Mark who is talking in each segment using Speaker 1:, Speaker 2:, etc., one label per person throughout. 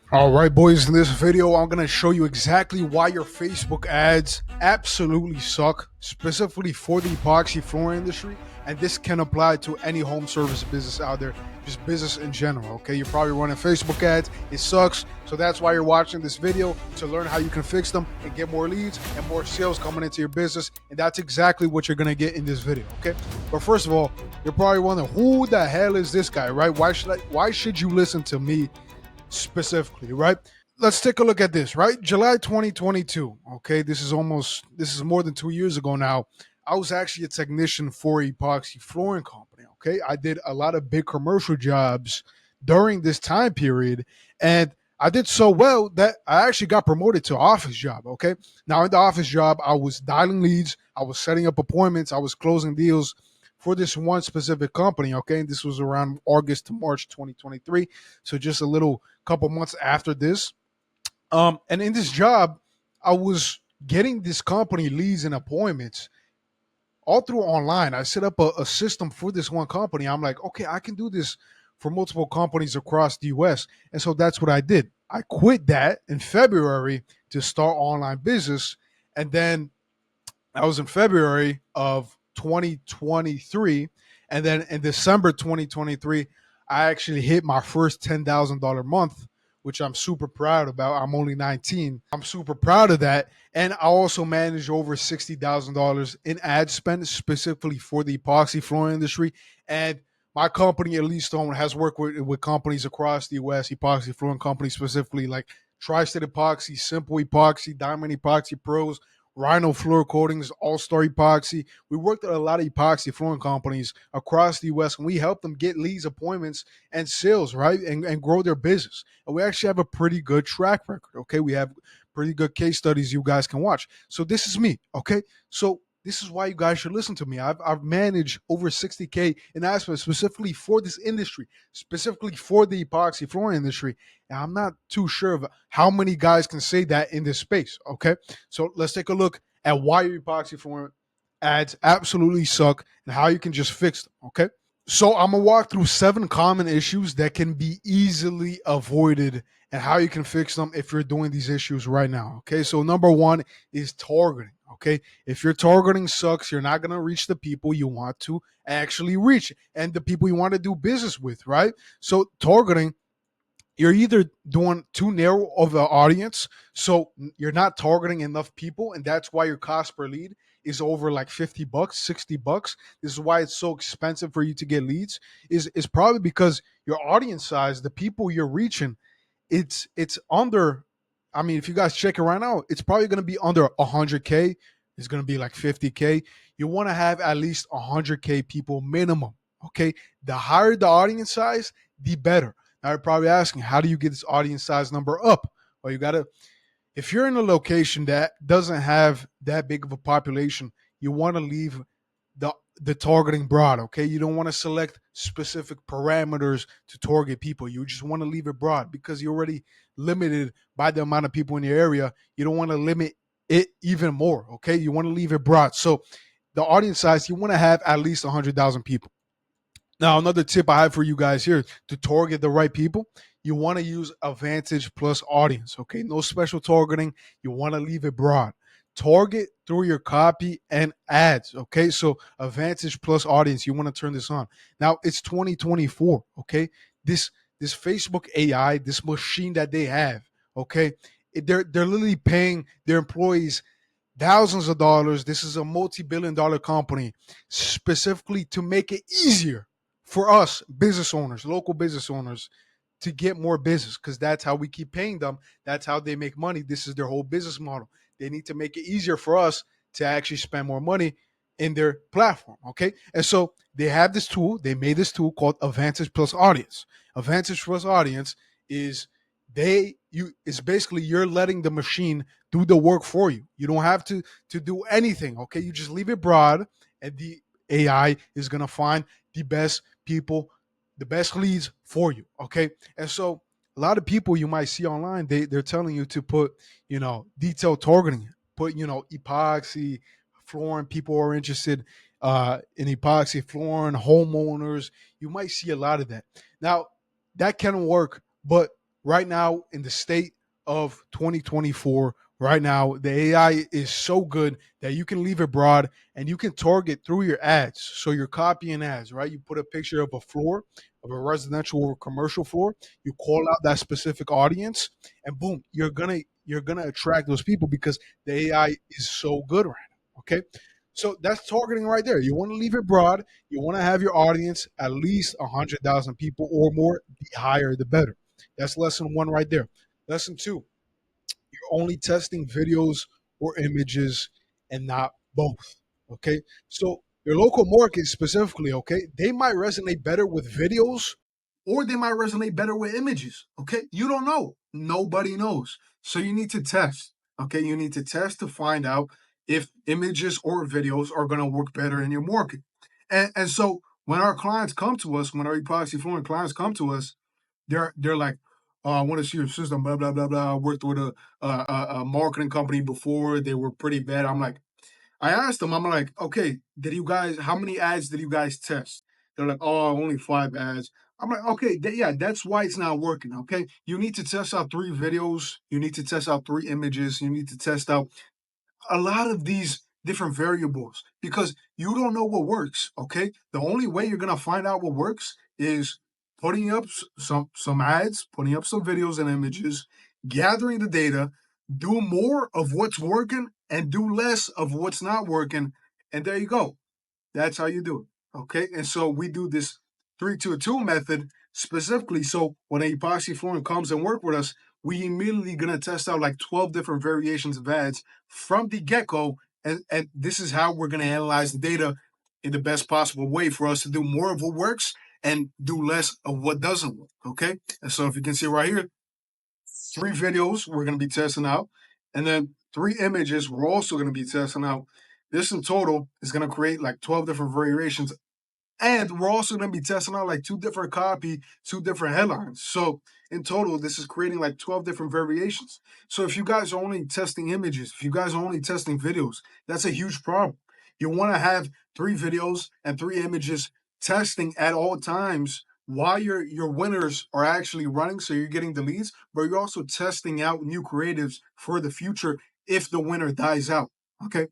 Speaker 1: All right, boys, in this video, I'm going to show you exactly why your Facebook ads absolutely suck, specifically for the epoxy flooring industry. And this can apply to any home service business out there, just business in general. Okay, you're probably running Facebook ads, it sucks. So that's why you're watching this video, to learn how you can fix them and get more leads and more sales coming into your business. And that's exactly what you're going to get in this video. Okay, but first of all, you're probably wondering, who the hell is this guy, right? Why should you listen to me specifically, right? Let's take a look at this, right? July 2022. Okay, this is more than 2 years ago now. I was actually a technician for epoxy flooring company. Okay, I did a lot of big commercial jobs during this time period, and I did so well that I actually got promoted to office job. Okay, now in the office job, I was dialing leads, I was setting up appointments, I was closing deals for this one specific company. Okay, and this was around August to March 2023, so just a little couple months after this. And in this job, I was getting this company leads and appointments all through online. I set up a system for this one company. I'm like, okay, I can do this for multiple companies across the US. And so that's what I did. I quit that in February to start online business. And then I was in February of 2023. And then in December 2023, I actually hit my first $10,000 month, which I'm super proud about. I'm only 19. I'm super proud of that. And I also managed over $60,000 in ad spend specifically for the epoxy flooring industry. And my company, Elite Stone, has worked with companies across the US, epoxy flooring companies specifically like Tri-State Epoxy, Simple Epoxy, Diamond Epoxy Pros, Rhino Floor Coatings, All Star Epoxy. We worked at a lot of epoxy flooring companies across the US, and we helped them get leads, appointments, and sales, right? And grow their business. And we actually have a pretty good track record, okay? We have pretty good case studies you guys can watch. So this is me, okay? So this is why you guys should listen to me. I've managed over 60K in aspects specifically for this industry, specifically for the epoxy flooring industry. And I'm not too sure of how many guys can say that in this space, okay? So let's take a look at why your epoxy flooring ads absolutely suck and how you can just fix them, okay? So I'm gonna walk through 7 common issues that can be easily avoided and how you can fix them if you're doing these issues right now. Okay. So number one is targeting. Okay. If your targeting sucks, you're not gonna reach the people you want to actually reach and the people you want to do business with, right? So targeting, you're either doing too narrow of an audience, so you're not targeting enough people, and that's why your cost per lead is over like $50, $60. This is why it's so expensive for you to get leads. Is probably because your audience size, the people you're reaching, it's under. I mean, if you guys check it right now, it's probably going to be under 100K. It's going to be like 50K. You want to have at least 100K people minimum. Okay, the higher the audience size, the better. Now you're probably asking, how do you get this audience size number up? Well, you gotta, if you're in a location that doesn't have that big of a population, you want to leave the targeting broad. Okay, you don't want to select specific parameters to target people. You just want to leave it broad because you're already limited by the amount of people in your area. You don't want to limit it even more. Okay, you want to leave it broad. So the audience size, you want to have at least 100,000 people. Now, another tip I have for you guys here to target the right people, you want to use Advantage plus audience. Okay, no special targeting. You want to leave it broad. Target through your copy and ads. Okay, so Advantage plus audience. You want to turn this on. Now it's 2024. Okay, this Facebook AI, this machine that they have. Okay, they're literally paying their employees thousands of dollars. This is a multi-billion-dollar company specifically to make it easier for us business owners, local business owners, to get more business because that's how we keep paying them. That's how they make money. This is their whole business model. They need to make it easier for us to actually spend more money in their platform. Okay. And so they have this tool. They made this tool called Advantage Plus Audience. Advantage Plus Audience is it's basically you're letting the machine do the work for you. You don't have to do anything. Okay. You just leave it broad and the AI is gonna find the best people, the best leads for you. Okay. And so a lot of people you might see online, they're telling you to put, detailed targeting, put, epoxy, flooring. People are interested in epoxy flooring, homeowners. You might see a lot of that. Now, that can work, but right now in the state of 2024, right now, the AI is so good that you can leave it broad and you can target through your ads. So you're copying ads, right? You put a picture of a floor, of a residential or commercial floor, you call out that specific audience, and boom, you're gonna attract those people because the AI is so good right now. Okay. So that's targeting right there. You want to leave it broad. You want to have your audience at least 100,000 people or more. The higher, the better. That's lesson one right there. Lesson two, you're only testing videos or images and not both. Okay. So your local market specifically, okay, they might resonate better with videos or they might resonate better with images. Okay. You don't know. Nobody knows. So you need to test. Okay. You need to test to find out if images or videos are going to work better in your market. And so when our clients come to us, when our epoxy flooring clients come to us, they're like, "Oh, I want to see your system." Blah blah blah blah. I worked with a marketing company before. They were pretty bad. I'm like, I asked them. I'm like, okay, did you guys? How many ads did you guys test? They're like, oh, only 5 ads. I'm like, okay, yeah, that's why it's not working. Okay, you need to test out 3 videos. You need to test out 3 images. You need to test out a lot of these different variables because you don't know what works. Okay, the only way you're gonna find out what works is putting up some ads, putting up some videos and images, gathering the data, do more of what's working and do less of what's not working, and there you go. That's how you do it. Okay. And so we do this 3-2-2 method specifically. So when a epoxy flooring comes and work with us, we immediately gonna test out like 12 different variations of ads from the get-go. And this is how we're gonna analyze the data in the best possible way for us to do more of what works and do less of what doesn't work. Okay. And so if you can see right here, 3 videos we're going to be testing out, and then 3 images we're also going to be testing out. This in total is going to create like 12 different variations, and we're also going to be testing out like 2 different copy, 2 different headlines. So in total, this is creating like 12 different variations. So if you guys are only testing images, if you guys are only testing videos, that's a huge problem. You want to have 3 videos and 3 images testing at all times while your winners are actually running. So you're getting the leads, but you're also testing out new creatives for the future if the winner dies out. Okay.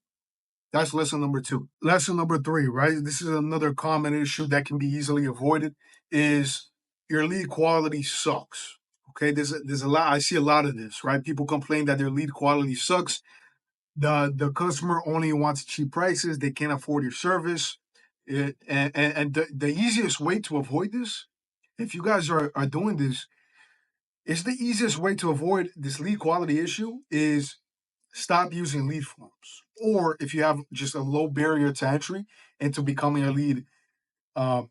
Speaker 1: That's lesson number two. Lesson number three, right? This is another common issue that can be easily avoided is your lead quality sucks. Okay, there's a lot. I see a lot of this, right? People complain that their lead quality sucks. The customer only wants cheap prices. They can't afford your service. And the easiest way to avoid this, if you guys are doing this, it's the easiest way to avoid this lead quality issue is stop using lead forms. Or if you have just a low barrier to entry into becoming a lead uh,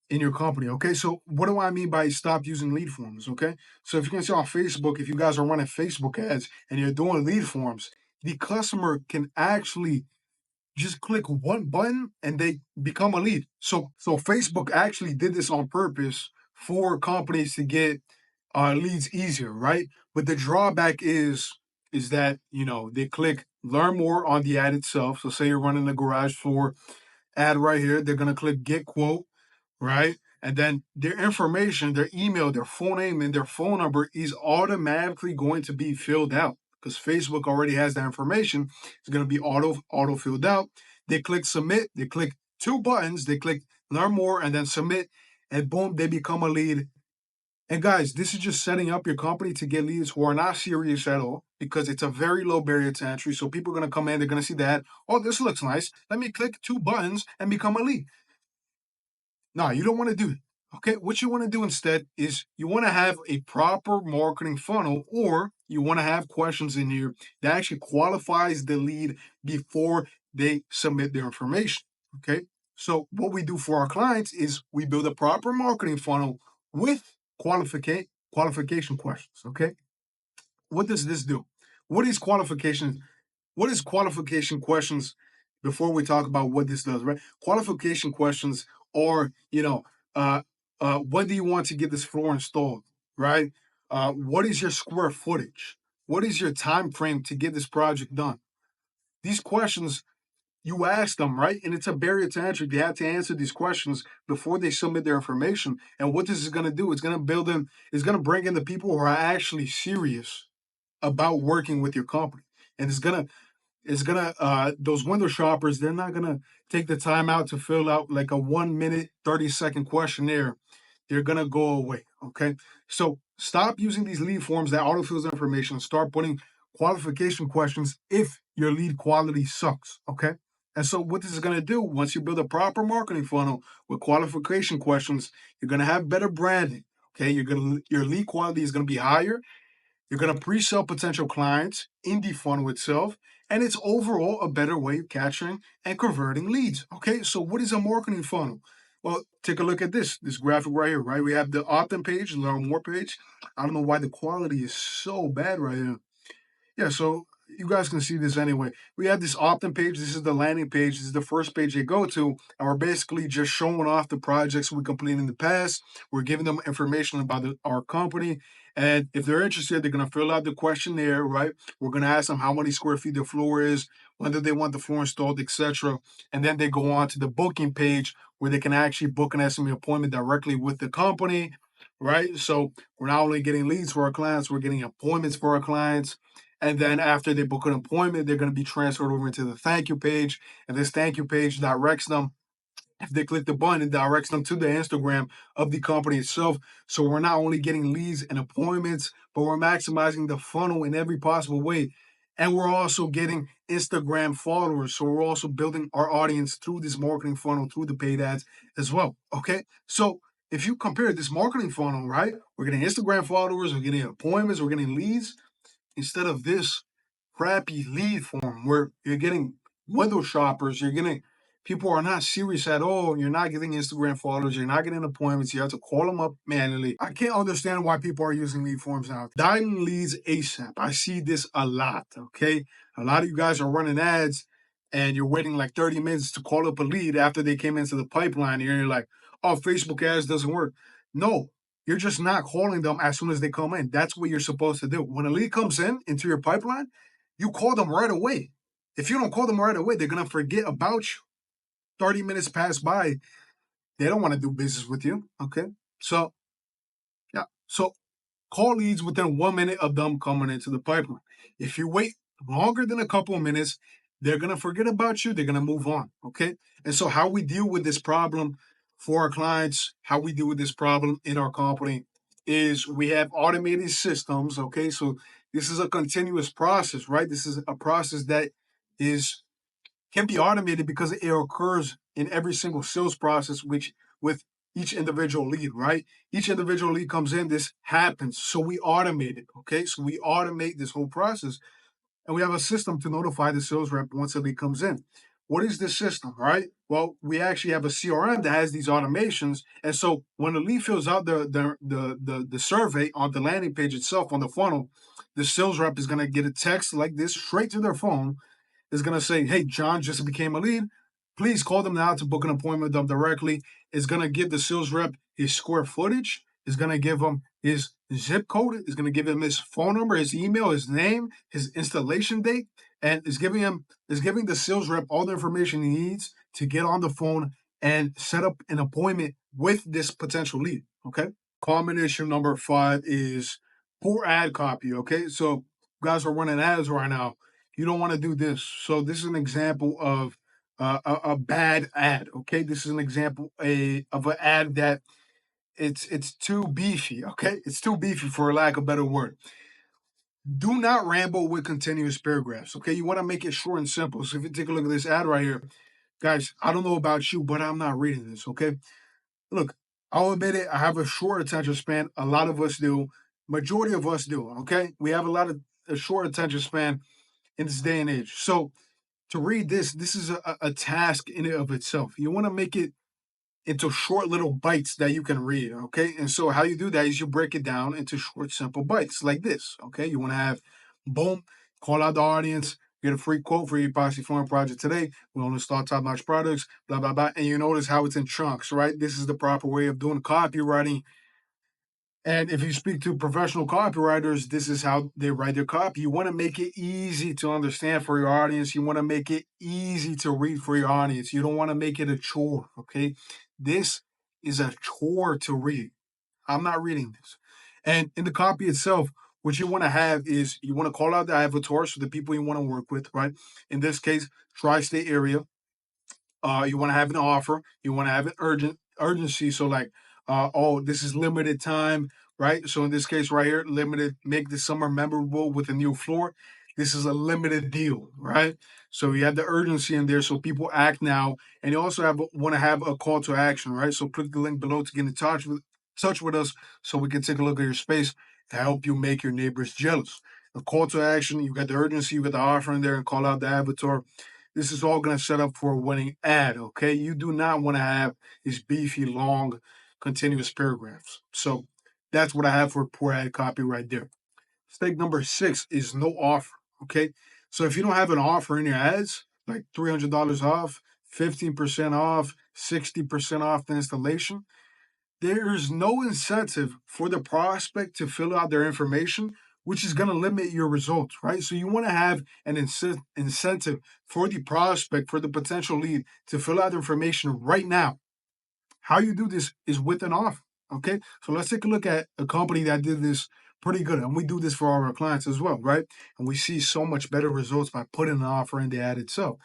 Speaker 1: in your company. Okay, so what do I mean by stop using lead forms? Okay, so if you can see on Facebook, if you guys are running Facebook ads and you're doing lead forms, the customer can actually just click one button and they become a lead. So Facebook actually did this on purpose for companies to get leads easier, right? But the drawback is that they click learn more on the ad itself. So say you're running a garage floor ad right here, they're gonna click get quote, right? And then their information, their email, their full name, and their phone number is automatically going to be filled out because Facebook already has that information. It's going to be auto filled out. They click submit. They click 2 buttons. They click learn more and then submit, and boom, they become a lead. And guys, this is just setting up your company to get leads who are not serious at all because it's a very low barrier to entry. So people are going to come in, they're going to see that. Oh, this looks nice. Let me click 2 buttons and become a lead. No, you don't want to do it. Okay, what you want to do instead is you want to have a proper marketing funnel, or you want to have questions in here that actually qualifies the lead before they submit their information. Okay, so what we do for our clients is we build a proper marketing funnel with qualification questions. Okay, what does this do? What is qualification? What is qualification questions before we talk about what this does, right? Qualification questions are, uh, when do you want to get this floor installed, right? What is your square footage? What is your time frame to get this project done? These questions you ask them, right? And it's a barrier to entry. They have to answer these questions before they submit their information. And what this is going to do, it's going to build them, it's going to bring in the people who are actually serious about working with your company. And it's gonna those window shoppers, they're not gonna take the time out to fill out like a 1 minute 30-second questionnaire. They're gonna go away. Okay, so stop using these lead forms that autofills information. Start putting qualification questions if your lead quality sucks. Okay, and so what this is gonna do, once you build a proper marketing funnel with qualification questions, you're gonna have better branding. Okay, your lead quality is gonna be higher. You're going to pre-sell potential clients in the funnel itself, and it's overall a better way of capturing and converting leads. Okay, so what is a marketing funnel? Well, take a look at this graphic right here, right? We have the opt-in page, the learn more page. I don't know why the quality is so bad right here. Yeah, so you guys can see this anyway. We have this opt-in page. This is the landing page. This is the first page they go to, and we're basically just showing off the projects we completed in the past. We're giving them information about our company, and if they're interested, they're gonna fill out the questionnaire, right? We're gonna ask them how many square feet the floor is, when do they want the floor installed, etc. And then they go on to the booking page where they can actually book an estimate appointment directly with the company, right? So we're not only getting leads for our clients, we're getting appointments for our clients. And then after they book an appointment, they're going to be transferred over into the thank you page. And this thank you page directs them, if they click the button, it directs them to the Instagram of the company itself. So we're not only getting leads and appointments, but we're maximizing the funnel in every possible way. And we're also getting Instagram followers. So we're also building our audience through this marketing funnel, through the paid ads as well. Okay. So if you compare this marketing funnel, right, we're getting Instagram followers, we're getting appointments, we're getting leads, instead of this crappy lead form where you're getting window shoppers, you're getting people who are not serious at all. You're not getting Instagram followers, you're not getting appointments. You have to call them up manually. I can't understand why people are using lead forms now. Dialing leads ASAP. I see this a lot. Okay, a lot of you guys are running ads and you're waiting like 30 minutes to call up a lead after they came into the pipeline. And you're like, oh, Facebook ads doesn't work. No, you're just not calling them as soon as they come in. That's what you're supposed to do. When a lead comes in into your pipeline, you call them right away. If you don't call them right away, they're gonna forget about you. 30 minutes pass by, they don't want to do business with you. Okay. So yeah. So call leads within 1 minute of them coming into the pipeline. If you wait longer than a couple of minutes, they're going to forget about you. They're going to move on. Okay. And so, how we deal with this problem for our clients, how we deal with this problem in our company is we have automated systems. Okay. So, this is a continuous process, right? This is a process that is can be automated because it occurs in every single sales process, which with each individual lead, right? Each individual lead comes in, this happens. So we automate it. Okay. So we automate this whole process and we have a system to notify the sales rep once a lead comes in. What is this system, right? Well, we actually have a CRM that has these automations. And so when the lead fills out the survey on the landing page itself on the funnel, the sales rep is going to get a text like this straight to their phone is going to say, hey, John just became a lead. Please call them now to book an appointment with them directly. It's going to give the sales rep his square footage. It's going to give him his zip code. It's going to give him his phone number, his email, his name, his installation date, and it's giving the sales rep all the information he needs to get on the phone and set up an appointment with this potential lead. Okay. Common issue number 5 is poor ad copy. Okay. So guys are running ads right now. You don't want to do this. So this is an example of a bad ad. Okay, this is an example of an ad that it's too beefy. Okay, it's too beefy for lack of a better word. Do not ramble with continuous paragraphs. Okay, you want to make it short and simple. So if you take a look at this ad right here, guys, I don't know about you, but I'm not reading this. Okay, look, I'll admit it. I have a short attention span. A lot of us do. Majority of us do. Okay, we have a short attention span in this day and age. So to read this is a task in and of itself. You want to make it into short little bites that you can read, okay? And so how you do that is you break it down into short, simple bites like this, okay? You want to have, boom, call out the audience, get a free quote for your epoxy flooring project today. We only install top-notch products, blah, blah, blah. And you notice how it's in chunks, right? This is the proper way of doing copywriting. And if you speak to professional copywriters, this is how they write their copy. You want to make it easy to understand for your audience. You want to make it easy to read for your audience. You don't want to make it a chore, okay? This is a chore to read. I'm not reading this. And in the copy itself, what you want to have is you want to call out the avatars for the people you want to work with, right? In this case, tri-state area. You want to have an offer. You want to have an urgency. So like, oh, this is limited time, right? So in this case right here, limited, make the summer memorable with a new floor. This is a limited deal, right? So you have the urgency in there, so people act now, and you also have want to have a call to action, right? So click the link below to get in touch with us, so we can take a look at your space to help you make your neighbors jealous. A call to action, you got the urgency, you got the offer in there, and call out the avatar. This is all going to set up for a winning ad, okay? You do not want to have these beefy, long, continuous paragraphs. So that's what I have for poor ad copy right there. Mistake number 6 is no offer, okay? So if you don't have an offer in your ads, like $300 off, 15% off, 60% off the installation, there's no incentive for the prospect to fill out their information, which is going to limit your results, right? So you want to have an incentive for the prospect, for the potential lead to fill out the information right now. How you do this is with an offer, okay? So let's take a look at a company that did this pretty good. And we do this for our clients as well, right? And we see so much better results by putting an offer in the ad itself.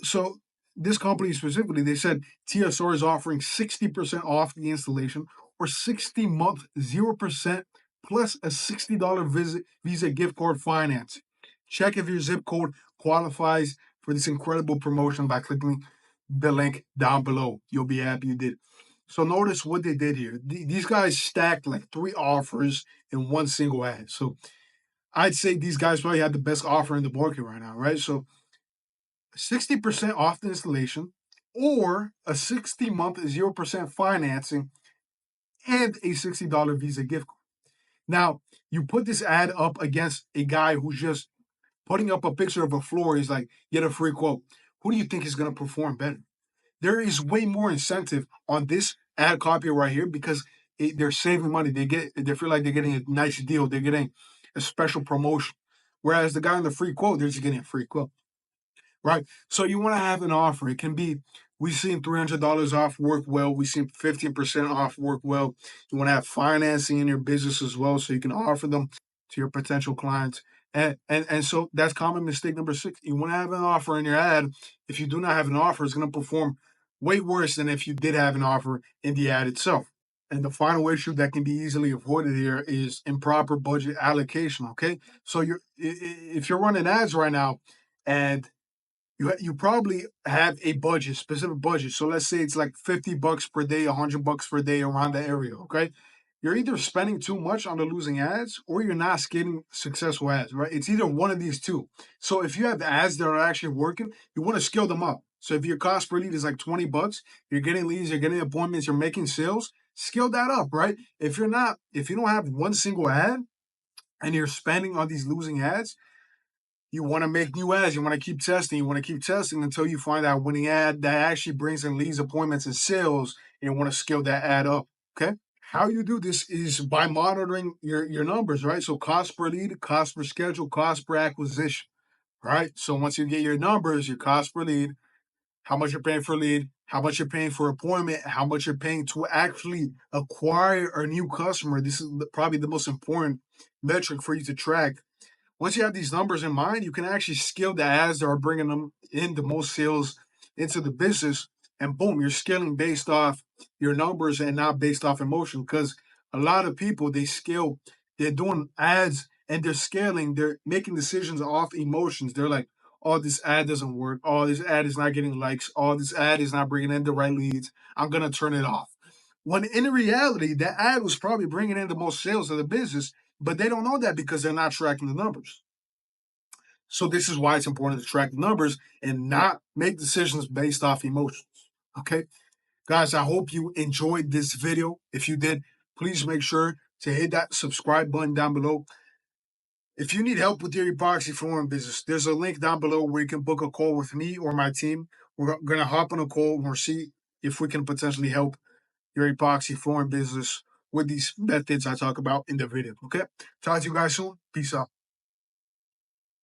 Speaker 1: So this company specifically, they said TSR is offering 60% off the installation or 60-month 0% plus a $60 Visa gift card financing. Check if your zip code qualifies for this incredible promotion by clicking the link down below. You'll be happy you did. So notice what they did here. These guys stacked like 3 offers in one single ad. So I'd say these guys probably had the best offer in the market right now, right? So 60% off the installation or a 60-month 0% financing and a $60 Visa gift card. Now, you put this ad up against a guy who's just putting up a picture of a floor. He's like, get a free quote. Who do you think is going to perform better? There is way more incentive on this ad copy right here because they're saving money. They feel like they're getting a nice deal. They're getting a special promotion. Whereas the guy on the free quote, they're just getting a free quote. Right. So you want to have an offer. It can be, we've seen $300 off work well. We've seen 15% off work well. You want to have financing in your business as well, so you can offer them to your potential clients. And so that's common mistake number 6. You want to have an offer in your ad. If you do not have an offer, it's going to perform way worse than if you did have an offer in the ad itself. And the final issue that can be easily avoided here is improper budget allocation. Okay. So if you're running ads right now and you probably have a budget, specific budget. So let's say it's like $50 per day, $100 per day around the area. Okay, you're either spending too much on the losing ads or you're not getting successful ads. Right? It's either one of these two. So if you have ads that are actually working, you want to scale them up. So if your cost per lead is like $20, you're getting leads, you're getting appointments, you're making sales. Scale that up, right? If you don't have one single ad and you're spending on these losing ads, you want to make new ads. You want to keep testing. You want to keep testing until you find that winning ad that actually brings in leads, appointments, and sales. And you want to scale that ad up. Okay. How you do this is by monitoring your numbers, right? So cost per lead, cost per schedule, cost per acquisition, right? So once you get your numbers, your cost per lead, how much you're paying for lead, how much you're paying for appointment, how much you're paying to actually acquire a new customer. This is probably the most important metric for you to track. Once you have these numbers in mind, you can actually scale the ads that are bringing them in the most sales into the business. And boom, you're scaling based off your numbers and not based off emotion. Because a lot of people, they scale, they're doing ads and they're scaling, they're making decisions off emotions. They're like, oh, this ad doesn't work. Oh, this ad is not getting likes. Oh, this ad is not bringing in the right leads. I'm going to turn it off. When in reality, that ad was probably bringing in the most sales of the business, but they don't know that because they're not tracking the numbers. So this is why it's important to track the numbers and not make decisions based off emotions. Okay, guys, I hope you enjoyed this video. If you did, please make sure to hit that subscribe button down below. If you need help with your epoxy flooring business, there's a link down below where you can book a call with me or my team. We're going to hop on a call and we'll see if we can potentially help your epoxy flooring business with these methods I talk about in the video. Okay, talk to you guys soon. Peace out.